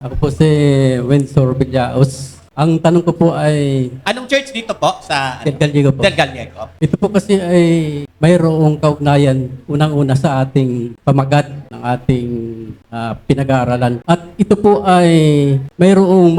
Ako po si Windsor Villaos. Ang tanong ko po ay Anong church dito po? Sa Del Gallego po. Del Gallego. Ito po kasi ay mayroong kaugnayan unang-una sa ating pamagat ng ating pinag-aaralan. At ito po ay mayroong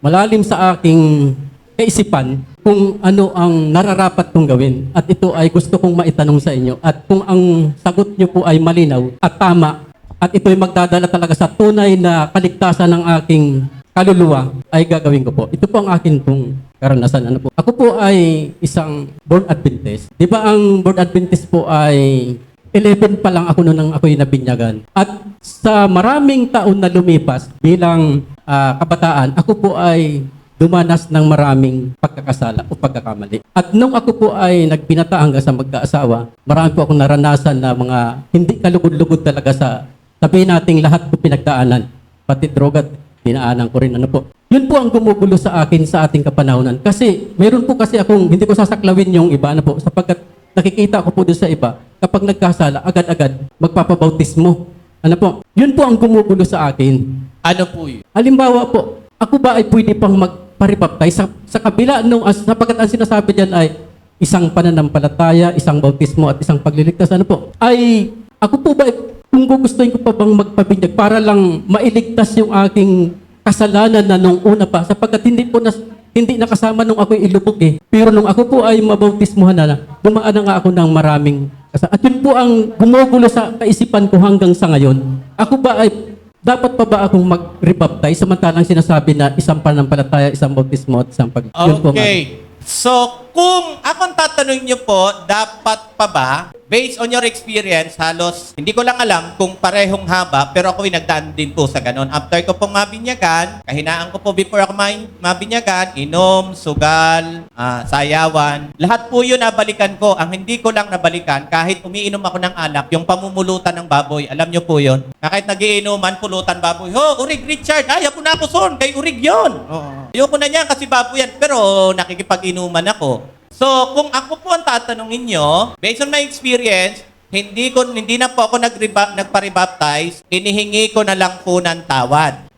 malalim sa aking kaisipan kung ano ang nararapat kong gawin. At ito ay gusto kong maitanong sa inyo. At kung ang sagot nyo po ay malinaw at tama, at ito ay magdadala talaga sa tunay na kaligtasan ng aking kaluluwa, ay gagawin ko po. Ito po ang akin pong karanasan. Ano po? Ako po ay isang born Adventist. Di ba ang born Adventist po ay 11 pa lang ako noon nang ako'y nabinyagan. At sa maraming taon na lumipas bilang kabataan, ako po ay dumanas ng maraming pagkakasala o pagkakamali. At nung ako po ay nagpinata hanggang sa magkaasawa, marami po akong naranasan na mga hindi kalugod-lugod talaga sabihin nating lahat po pinagdaanan. Pati droga, dinaanan ko rin. Ano po. Yun po ang gumugulo sa akin sa ating kapanahonan. Kasi mayroon po kasi akong, hindi ko sasaklawin yung iba na po, sapagkat nakikita ko po doon sa iba, kapag nagkasala, agad-agad magpapabautismo. Ano po. Yun po ang gumugulo sa akin. Ano po yun? Halimbawa po, ako ba ay pwede pang magparibaptize sa kabila nung sapagkat ang sinasabi diyan ay isang pananampalataya, isang bautismo at isang pagliligtas. Ano po? Ay ako po ba kung gugustuhin ko pa bang magpabinyag para lang mailigtas yung aking kasalanan na nung una pa sapagkat hindi nakasama nung ako'y ilubog eh. Pero nung ako po ay mabautismuhan na, dumaan na nga ako ng maraming kasalanan. At yun po ang gumugulo sa kaisipan ko hanggang sa ngayon. Ako ba ay dapat pa ba akong mag-rebaptize samantalang sinasabi na isang pananampalataya, isang bautismo at isang pag... Yun po, Okay. So, kung akong tatanungin niyo po, dapat pa ba, based on your experience, halos, hindi ko lang alam kung parehong haba, pero ako'y nagdaan din po sa ganon. After ko pong mabinyagan, kahinaan ko po before ako mabinyagan, inom, sugal, sayawan, lahat po yun nabalikan ko. Ang hindi ko lang nabalikan, kahit umiinom ako ng alak, yung pamumulutan ng baboy, alam niyo po yun? Kahit nagiinuman, pulutan baboy, Urig Richard, ayaw na ako son, kay Urig yun. Ayoko na niyan kasi baboy yan, pero nakikipag-inuman ako. So, kung ako po ang tatanungin nyo, based on my experience, hindi na po ako nagpa-rebaptize, inihingi ko na lang po ng tawad.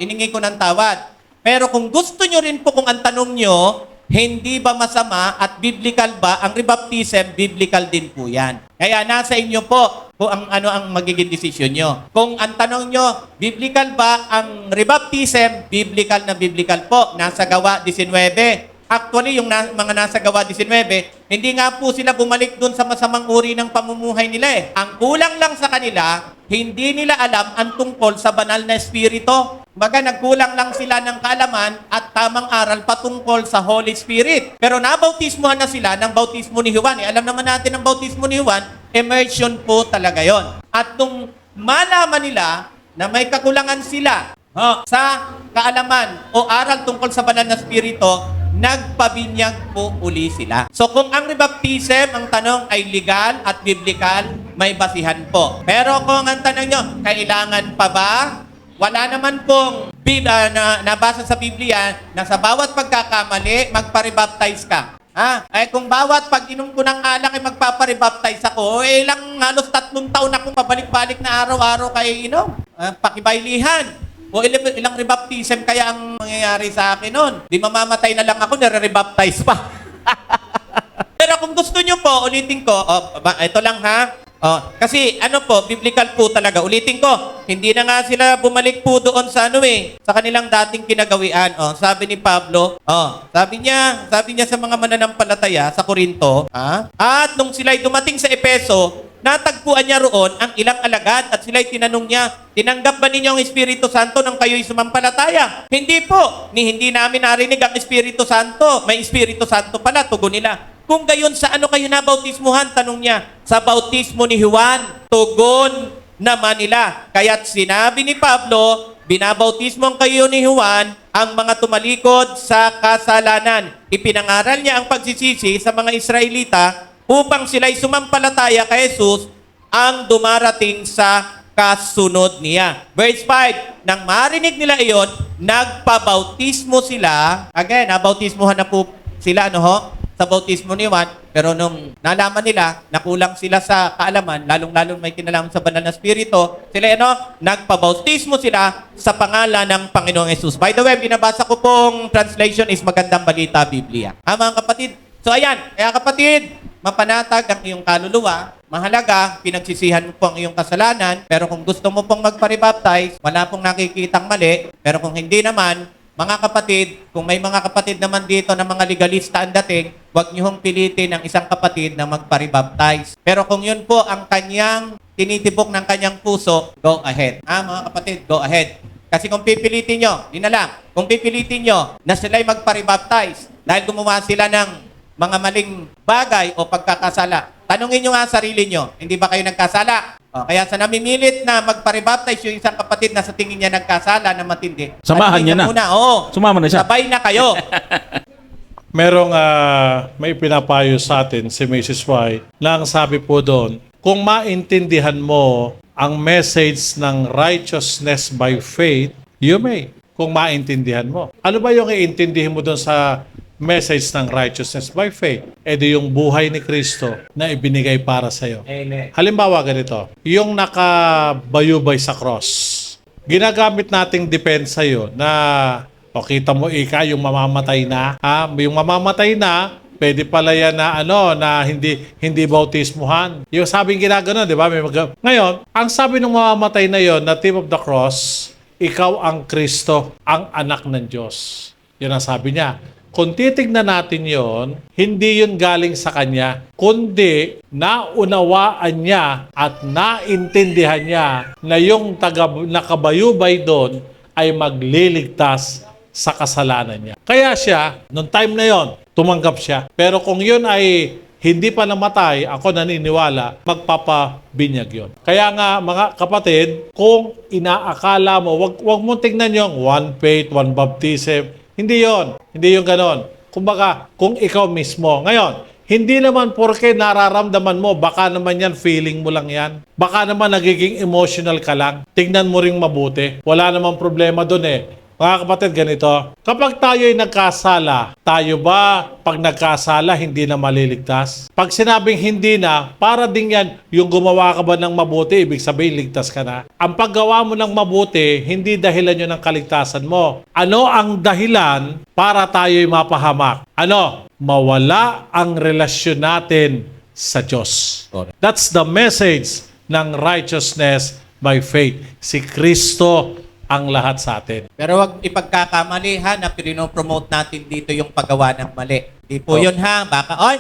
Inihingi ko ng tawad. Pero kung gusto nyo rin po kung ang tanong nyo, hindi ba masama at biblical ba, ang rebaptism, biblical din po yan. Kaya nasa inyo po kung ano ang magiging desisyon nyo. Kung ang tanong nyo, biblical ba ang rebaptism, biblical na biblical po. Nasa Gawa 19. Actually, yung mga nasa Gawa 19, hindi nga po sila bumalik dun sa masamang uri ng pamumuhay nila eh. Ang kulang lang sa kanila, hindi nila alam ang tungkol sa banal na espiritu. Baga, nagkulang lang sila ng kaalaman at tamang aral patungkol sa Holy Spirit. Pero nabautismuhan na sila ng bautismo ni Juan. Alam naman natin ang bautismo ni Juan, immersion po talaga yon. At nung malaman nila na may kakulangan sila sa kaalaman o aral tungkol sa banal na espiritu, nagpabinyag po uli sila. So kung ang rebaptism, ang tanong ay legal at biblical, may basihan po. Pero kung ang tanong nyo, kailangan pa ba? Wala naman pong nabasa sa Biblia na sa bawat pagkakamali, magpa-rebaptize ka. Kung bawat pag-inom ko ng alak ay magpapa-rebaptize ako, ilang halos 3 taon akong pabalik-balik na araw-araw kay inom. Pakibailihan. O ilang rebaptism kaya ang mangyayari sa akin nun? Di mamamatay na lang ako, nare-rebaptize pa. Pero kung gusto nyo po, ulitin ko, ito lang ha. Kasi biblical po talaga. Ulitin ko, hindi na nga sila bumalik po doon sa sa kanilang dating kinagawian. Sabi ni Pablo, sabi niya sa mga mananampalataya sa Korinto, at nung sila'y dumating sa Epeso, natagpuan niya roon ang ilang alagad at sila'y tinanong niya, tinanggap ba ninyo ang Espiritu Santo nang kayo'y sumampalataya? Hindi po, hindi namin narinig ang Espiritu Santo. May Espiritu Santo pala, tugon nila. Kung gayon, sa ano kayo nabautismuhan? Tanong niya, sa bautismo ni Juan. Tugon naman nila. Kaya't sinabi ni Pablo, binabautismo kayo ni Juan ang mga tumalikod sa kasalanan. Ipinangaral niya ang pagsisisi sa mga Israelita upang sila'y sumampalataya kay Jesus ang dumarating sa kasunod niya. Verse 5, nang marinig nila iyon, nagpabautismo sila. Again, nabautismohan na po sila, sa bautismo ni Juan, pero nung nalaman nila, nakulang sila sa kaalaman, lalong-lalong may kinalaman sa banal na spirito, sila nagpabautismo sila sa pangalan ng Panginoong Yesus. By the way, binabasa ko pong translation is Magandang Balita Biblia. Mga kapatid, so ayan, kaya kapatid, mapanatag ang iyong kaluluwa. Mahalaga, pinagsisihan mo po ang iyong kasalanan. Pero kung gusto mo pong magparibaptize, wala pong nakikitang mali. Pero kung hindi naman, mga kapatid, kung may mga kapatid naman dito na mga legalista ang dating, huwag niyo hong pilitin ang isang kapatid na magparibaptize. Pero kung yun po ang kanyang tinitibok ng kanyang puso, go ahead. Mga kapatid, go ahead. Kasi kung pipilitin nyo, di na lang, kung pipilitin nyo na sila'y magparibaptize dahil gumawa sila ng mga maling bagay o pagkakasala, tanungin nyo nga sarili nyo, hindi ba kayo nagkasala? Kaya sa namimilit na magparibaptize yung isang kapatid na sa tingin niya nagkasala na matindi, Samahan niya na. muna. Oo, Sumama na siya. sabay na kayo. Merong may pinapayo sa atin si Mrs. White na ang sabi po doon, kung maintindihan mo ang message ng righteousness by faith, you may. Kung maintindihan mo. Ano ba yung iintindihin mo doon sa message ng righteousness by faith? Di yung buhay ni Kristo na ibinigay para sa'yo. Amen. Halimbawa ganito, yung nakabayubay sa cross, ginagamit nating depensa yun na, kita mo yung mamamatay na, yung mamamatay na, pwede pala yan na na hindi bautismuhan. Yung sabing ginagano, di ba? Ngayon, ang sabi ng mamamatay na yon na tip of the cross, ikaw ang Kristo, ang anak ng Diyos. Yun ang sabi niya. Kung titignan natin yon, hindi yun galing sa Kanya, kundi naunawaan niya at naintindihan niya na yung nakabayubay doon ay magliligtas sa kasalanan niya. Kaya siya, nung time na yon, tumanggap siya. Pero kung yun ay hindi pa namatay, ako naniniwala, magpapabinyag yun. Kaya nga, mga kapatid, kung inaakala mo, wag mo tingnan yung one faith, one baptism. Hindi yon. Hindi yung ganon. Kumbaga, kung ikaw mismo. Ngayon, hindi naman porke nararamdaman mo, baka naman yan, feeling mo lang yan. Baka naman nagiging emotional ka lang. Tingnan mo ring mabuti. Wala namang problema dun Mga kapatid, ganito. Kapag tayo'y nagkasala, tayo ba pag nagkasala hindi na maliligtas? Pag sinabing hindi na, para din yan, yung gumawa ka ba ng mabuti, ibig sabihin ligtas ka na. Ang paggawa mo ng mabuti, hindi dahilan yun ng kaligtasan mo. Ano ang dahilan para tayo'y mapahamak? Mawala ang relasyon natin sa Diyos. That's the message ng righteousness by faith. Si Kristo ang lahat sa atin. Pero wag ipagkakamali na pinopromote natin dito yung paggawa ng mali. Hindi po yun baka,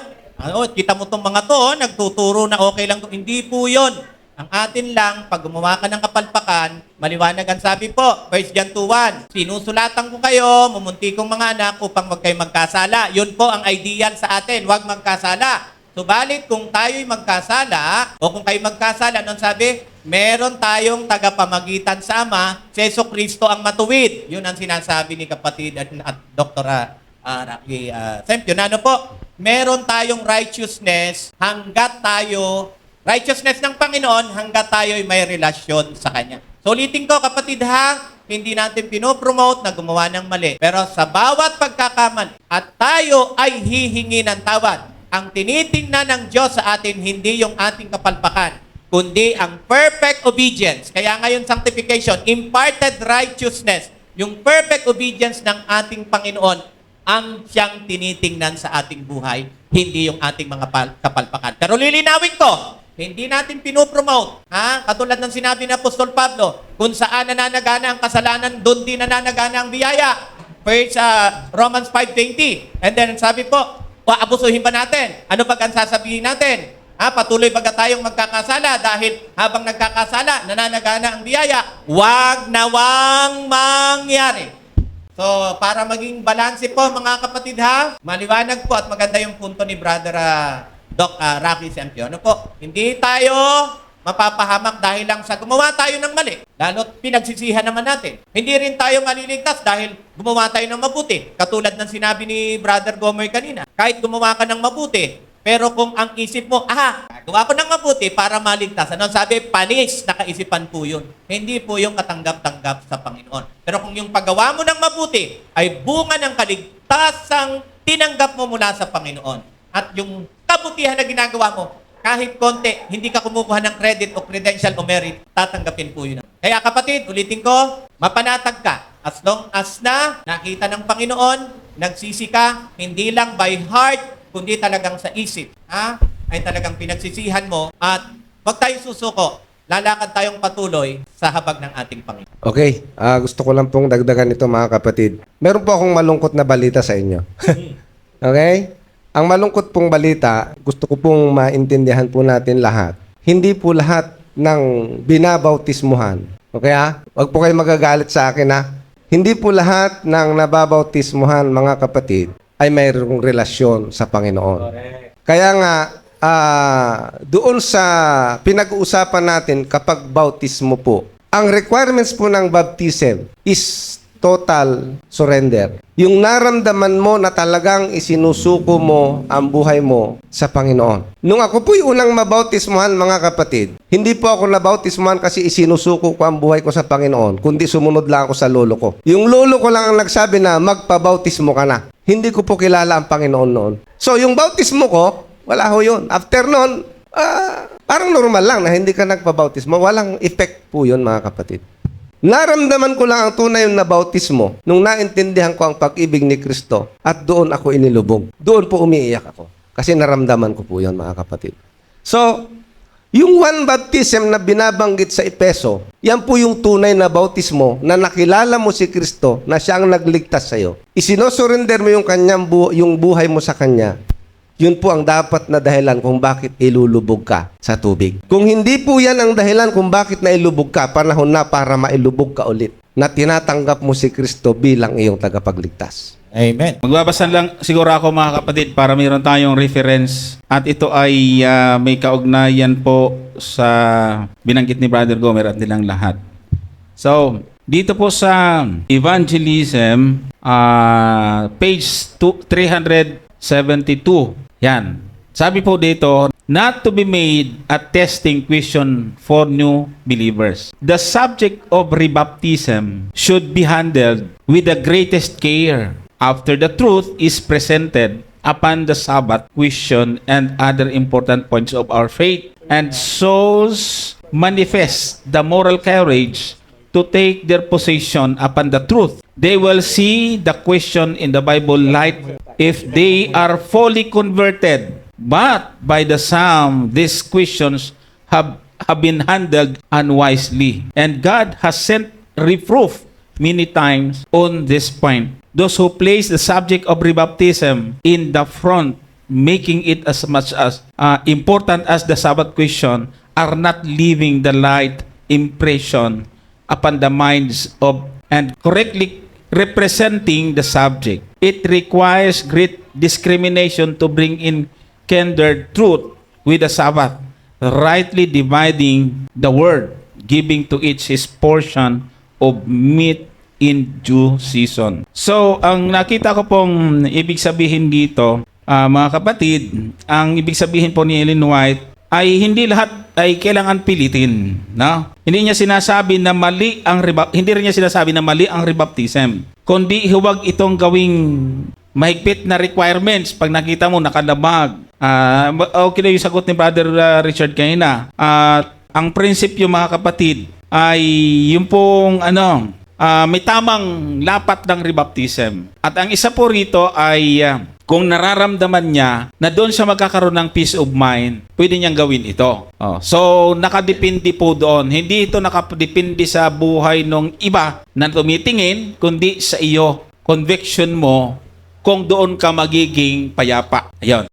kita mo tong mga to, nagtuturo na okay lang. Hindi po yun. Ang atin lang, pag gumawa ka ng kapalpakan, maliwanag ang sabi po, 1 John 2:1, sinusulatan ko kayo, mumunti kong mga anak upang wag kayo magkasala. Yun po ang ideal sa atin, wag magkasala. Subalit kung tayo'y magkasala, o kung kayo magkasala, anong sabi? Meron tayong tagapamagitan sa Ama, si Jesucristo ang matuwid. Yun ang sinasabi ni kapatid at Dr. Rocky Sempio. Meron tayong righteousness righteousness ng Panginoon hanggat tayo'y may relasyon sa Kanya. So ulitin ko kapatid hindi natin pinopromote na gumawa ng mali. Pero sa bawat pagkakamali at tayo ay hihingi ng tawad. Ang tinitingnan ng Diyos sa atin, hindi yung ating kapalpakan, kundi ang perfect obedience. Kaya ngayon sanctification, imparted righteousness, yung perfect obedience ng ating Panginoon, ang siyang tinitingnan sa ating buhay, hindi yung ating mga kapalpakan. Pero lilinawin ko, hindi natin pinopromote. Katulad ng sinabi ni Apostol Pablo, kung saan nananagana ang kasalanan, doon din nananagana ang biyaya. First, Romans 5:20. And then sabi po, paabusuhin ba natin? Ano pag ang sasabihin natin? Patuloy baga tayong magkakasala dahil habang nagkakasala, nananagana ang biyaya. Huwag nawang mangyari. So, para maging balanse po mga kapatid maliwanag po at maganda yung punto ni Brother Doc Rocky Sempio. Hindi tayo mapapahamak dahil lang sa gumawa tayo ng mali. Lalo't pinagsisihan naman natin. Hindi rin tayo maliligtas dahil gumawa tayo ng mabuti. Katulad ng sinabi ni Brother Gomer kanina. Kahit gumawa ka ng mabuti, Pero kung ang isip mo, gawa ko ng mabuti para maligtas. Ano sabi? Panis na kaisipan po yun. Hindi po yung katanggap-tanggap sa Panginoon. Pero kung yung paggawa mo ng mabuti ay bunga ng kaligtasang tinanggap mo mula sa Panginoon. At yung kabutihan na ginagawa mo, kahit konti, hindi ka kumukuha ng credit o credential o merit, tatanggapin po yun. Kaya kapatid, ulitin ko, mapanatag ka. As long as na nakita ng Panginoon, nagsisi ka, hindi lang by heart, kundi talagang sa isip. Ay talagang pinagsisihan mo at huwag tayong susuko. Lalakad tayong patuloy sa habag ng ating Panginoon. Okay, gusto ko lang pong dagdagan ito mga kapatid. Meron po akong malungkot na balita sa inyo. Okay? Ang malungkot pong balita, gusto ko pong maintindihan po natin lahat. Hindi po lahat ng binabautismuhan. Okay Huwag po kayo magagalit sa akin Hindi po lahat ng nababautismuhan mga kapatid ay mayroong relasyon sa Panginoon. Kaya nga, doon sa pinag-uusapan natin kapag bautismo po, ang requirements po ng baptism is total surrender. Yung naramdaman mo na talagang isinusuko mo ang buhay mo sa Panginoon. Nung ako po'y unang mabautismuhan mga kapatid, hindi po ako nabautismuhan kasi isinusuko ko ang buhay ko sa Panginoon, kundi sumunod lang ako sa lolo ko. Yung lolo ko lang ang nagsabi na magpabautismo ka na. Hindi ko po kilala ang Panginoon noon. So yung bautismo ko, wala ho yun. After noon, parang normal lang na hindi ka nagpabautismo. Walang effect po yun mga kapatid. Naramdaman ko lang ang tunay na bautismo nung naintindihan ko ang pag-ibig ni Kristo at doon ako inilubog. Doon po umiiyak ako. Kasi naramdaman ko po yun mga kapatid. So, yung one baptism na binabanggit sa Epeso, yan po yung tunay na bautismo na nakilala mo si Kristo na siya ang nagligtas sa iyo. Isinosurrender mo yung yung buhay mo sa Kanya. Yun po ang dapat na dahilan kung bakit ilulubog ka sa tubig. Kung hindi po yan ang dahilan kung bakit nailubog ka, panahon na para mailubog ka ulit na tinatanggap mo si Kristo bilang iyong tagapagligtas. Amen. Magbabasa lang siguro ako mga kapatid para mayroon tayong reference at ito ay may kaugnayan po sa binanggit ni Brother Gomer at nilang lahat. So, dito po sa Evangelism, page 372. Yan. Sabi po dito, not to be made a testing question for new believers. The subject of rebaptism should be handled with the greatest care after the truth is presented upon the Sabbath question and other important points of our faith, and souls manifest the moral courage to take their position upon the truth. They will see the question in the Bible light if they are fully converted. But by the some, these questions have been handled unwisely. And God has sent reproof many times on this point. Those who place the subject of rebaptism in the front, making it as much as important as the Sabbath question, are not leaving the light impression upon the minds of and correctly representing the subject. It requires great discrimination to bring in candid truth with the Sabbath, rightly dividing the word, giving to each his portion of meat in due season. So, ang nakita ko pong ibig sabihin dito, mga kapatid, ang ibig sabihin po ni Ellen White ay hindi lahat ay kailangan pilitin, no? Hindi niya sinasabi na mali ang hindi rin niya sinasabi na mali ang rebaptism. Kundi huwag itong gawing mahigpit na requirements pag nakita mo nakalabag. Okay na yung sagot ni Brother Richard kanina. Ang prinsipyo mga kapatid ay yung pong may tamang lapat ng rebaptism. At ang isa po rito ay kung nararamdaman niya na doon siya magkakaroon ng peace of mind, pwede niyang gawin ito. So, nakadepende po doon. Hindi ito nakadepende sa buhay ng iba na tumitingin, kundi sa iyo, conviction mo, kung doon ka magiging payapa. Ayun.